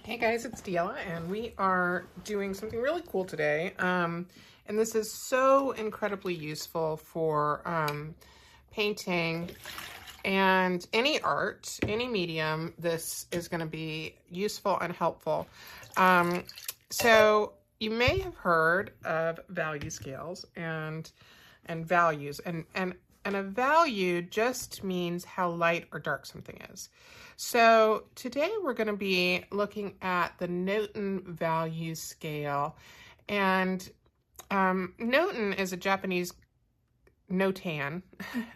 Hey guys, it's Deela, and we are doing something really cool today. And this is so incredibly useful for painting and any art, any medium. This is going to be useful and helpful. So you may have heard of value scales and values, and a value just means how light or dark something is. So today we're going to be looking at the Notan Value Scale, and Notan is a Japanese Notan,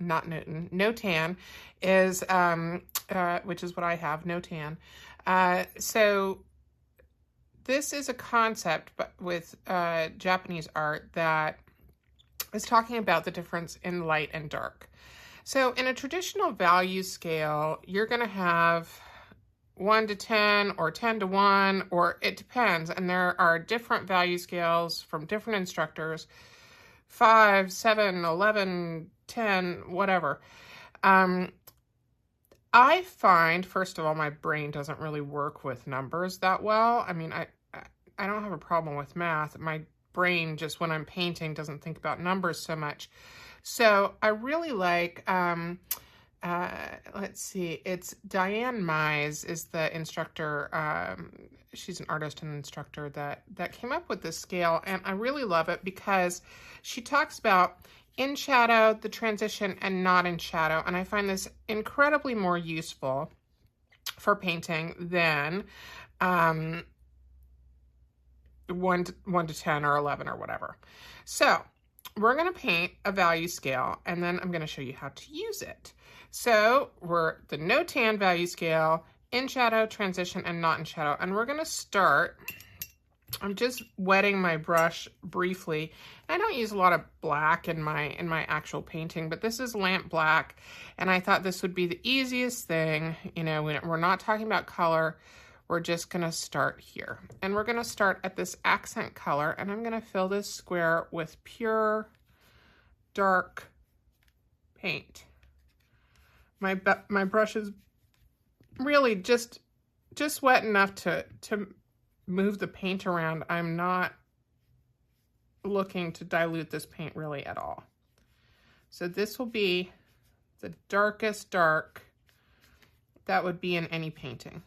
not Notan. Notan is, which is what I have, Notan. So this is a concept with Japanese art that is talking about the difference in light and dark. So in a traditional value scale, you're going to have 1 to 10 or 10 to 1, or it depends. And there are different value scales from different instructors, 5, 7, 11, 10, whatever. I find, first of all, my brain doesn't really work with numbers that well. I mean, I don't have a problem with math. My brain, just when I'm painting, doesn't think about numbers so much. So I really like, let's see, it's Diane Mize is the instructor. She's an artist and instructor that came up with this scale, and I really love it because she talks about in shadow, the transition, and not in shadow. And I find this incredibly more useful for painting than 1 to 10 or 11 or whatever. So we're going to paint a value scale, and then I'm going to show you how to use it. So we're the Notan value scale, in shadow, transition, and not in shadow. And we're going to start, I'm just wetting my brush briefly. I don't use a lot of black in my actual painting, but this is lamp black, and I thought this would be the easiest thing. You know, we're not talking about color. We're just going to start here. And we're going to start at this accent color, and I'm going to fill this square with pure dark paint. My brush is really just wet enough to move the paint around. I'm not looking to dilute this paint really at all. So this will be the darkest dark that would be in any painting.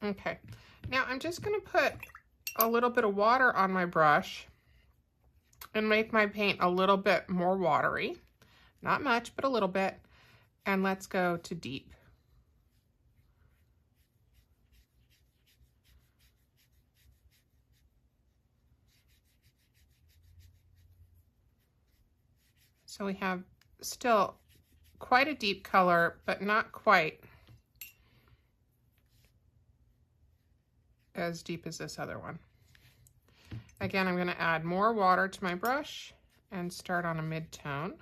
Okay, now I'm just going to put a little bit of water on my brush and make my paint a little bit more watery. Not much, but a little bit. And let's go to deep. So we have still quite a deep color, but not quite as deep as this other one. Again, I'm going to add more water to my brush and start on a mid-tone.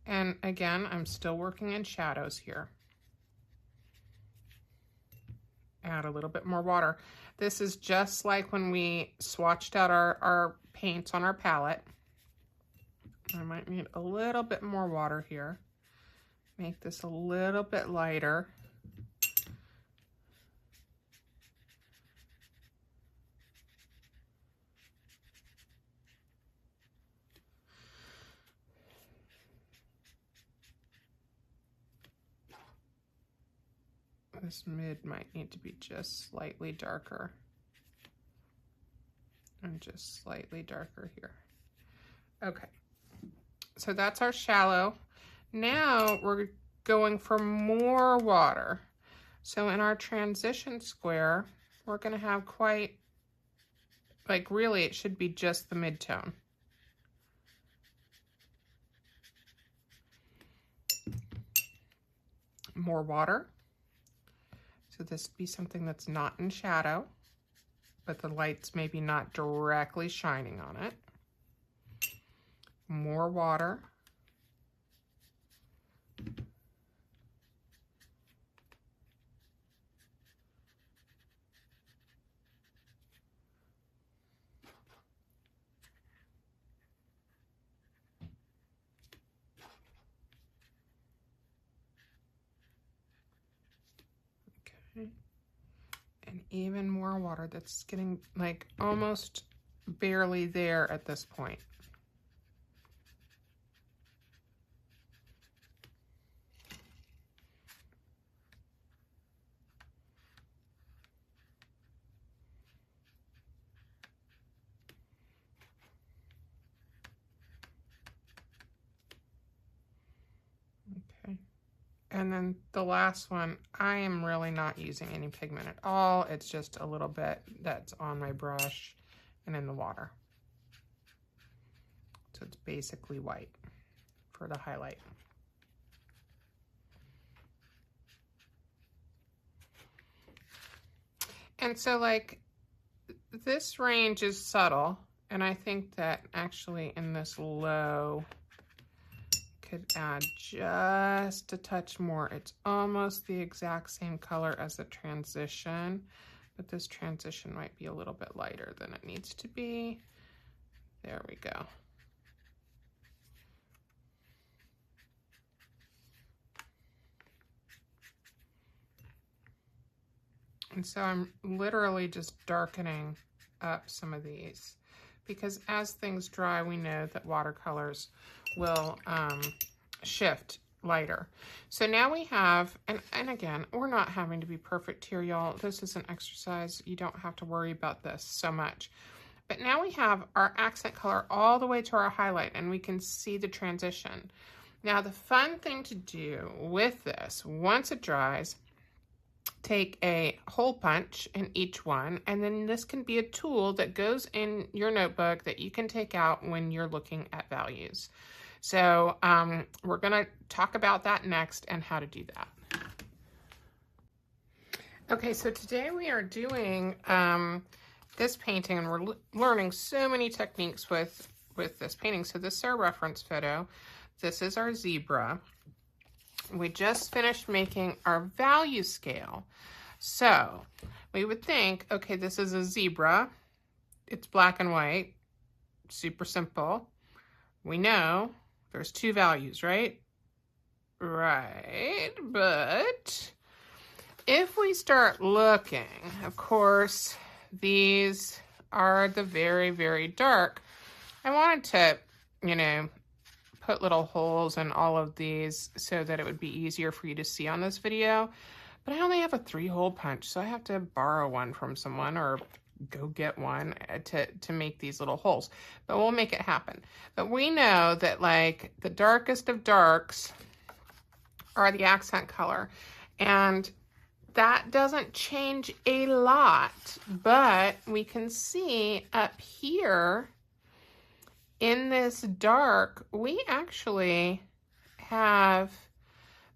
And again, I'm still working in shadows here. Add a little bit more water. This is just like when we swatched out our paints on our palette. I might need a little bit more water here. Make this a little bit lighter. This mid might need to be just slightly darker. And just slightly darker here. Okay, so that's our shallow. Now we're going for more water. So in our transition square, we're going to have quite, like really it should be just the mid-tone. More water. So this would be something that's not in shadow, but the light's maybe not directly shining on it. More water. And even more water. That's getting like almost barely there at this point. Okay. And then the last one, I am really not using any pigment at all. It's just a little bit that's on my brush and in the water. So it's basically white for the highlight. And so like this range is subtle, and I think that actually in this low could add just a touch more. It's almost the exact same color as the transition, but this transition might be a little bit lighter than it needs to be. There we go. And so I'm literally just darkening up some of these, because as things dry, we know that watercolors will shift lighter. So now we have, and again, we're not having to be perfect here, y'all. This is an exercise. You don't have to worry about this so much. But now we have our accent color all the way to our highlight, and we can see the transition. Now the fun thing to do with this, once it dries, take a hole punch in each one, and then this can be a tool that goes in your notebook that you can take out when you're looking at values. So we're going to talk about that next and how to do that. Okay, so today we are doing this painting, and we're learning so many techniques with this painting. So this is our reference photo. This is our zebra. We just finished making our value scale. So we would think, okay, this is a zebra. It's black and white, super simple. We know there's two values, right? Right, but if we start looking, of course, these are the very, very dark. I wanted to, you know, put little holes in all of these so that it would be easier for you to see on this video, but I only have a 3-hole punch, so I have to borrow one from someone or go get one to make these little holes, but we'll make it happen. But we know that like the darkest of darks are the accent color, and that doesn't change a lot, but we can see up here in this dark, we actually have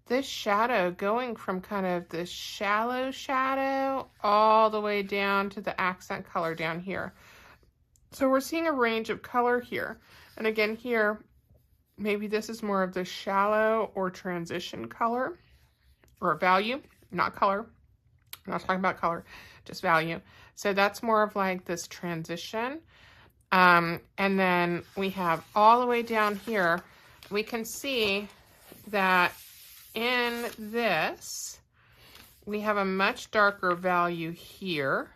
this shadow going from kind of this shallow shadow all the way down to the accent color down here. So we're seeing a range of color here. And again here, maybe this is more of the shallow or transition color or value, not color. I'm not talking about color, just value. So that's more of like this transition. And then we have all the way down here, we can see that in this, we have a much darker value here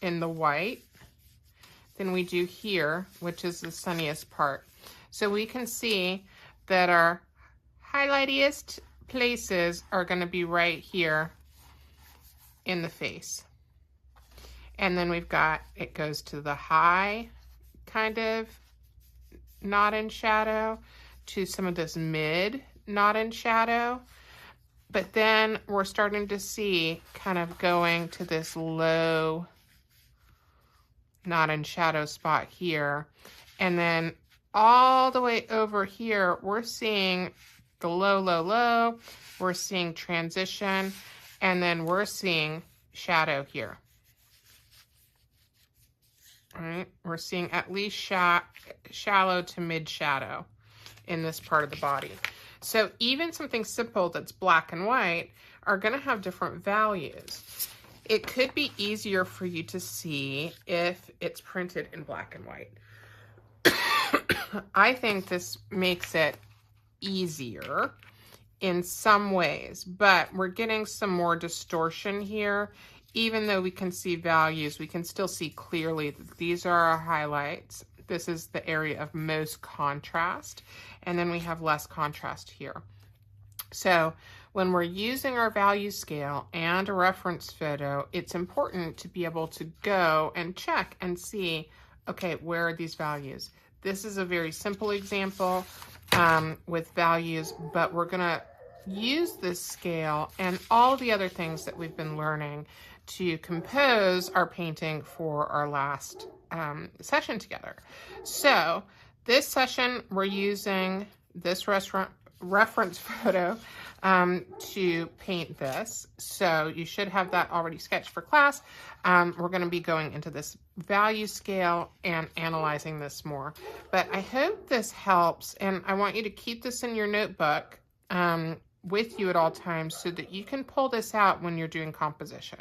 in the white than we do here, which is the sunniest part. So we can see that our highlightiest places are going to be right here in the face. And then we've got, it goes to the high kind of not in shadow to some of this mid not in shadow. But then we're starting to see kind of going to this low not in shadow spot here. And then all the way over here, we're seeing the low, low, low. We're seeing transition. And then we're seeing shadow here. All right, we're seeing at least shallow to mid shadow in this part of the body. So even something simple that's black and white are going to have different values. It could be easier for you to see if it's printed in black and white. I think this makes it easier in some ways, but we're getting some more distortion here. Even though we can see values, we can still see clearly that these are our highlights. This is the area of most contrast, and then we have less contrast here. So when we're using our value scale and a reference photo, it's important to be able to go and check and see, okay, where are these values? This is a very simple example with values, but we're gonna use this scale and all the other things that we've been learning to compose our painting for our last session together. So this session, we're using this reference photo to paint this. So you should have that already sketched for class. We're going to be going into this value scale and analyzing this more. But I hope this helps, and I want you to keep this in your notebook with you at all times so that you can pull this out when you're doing composition.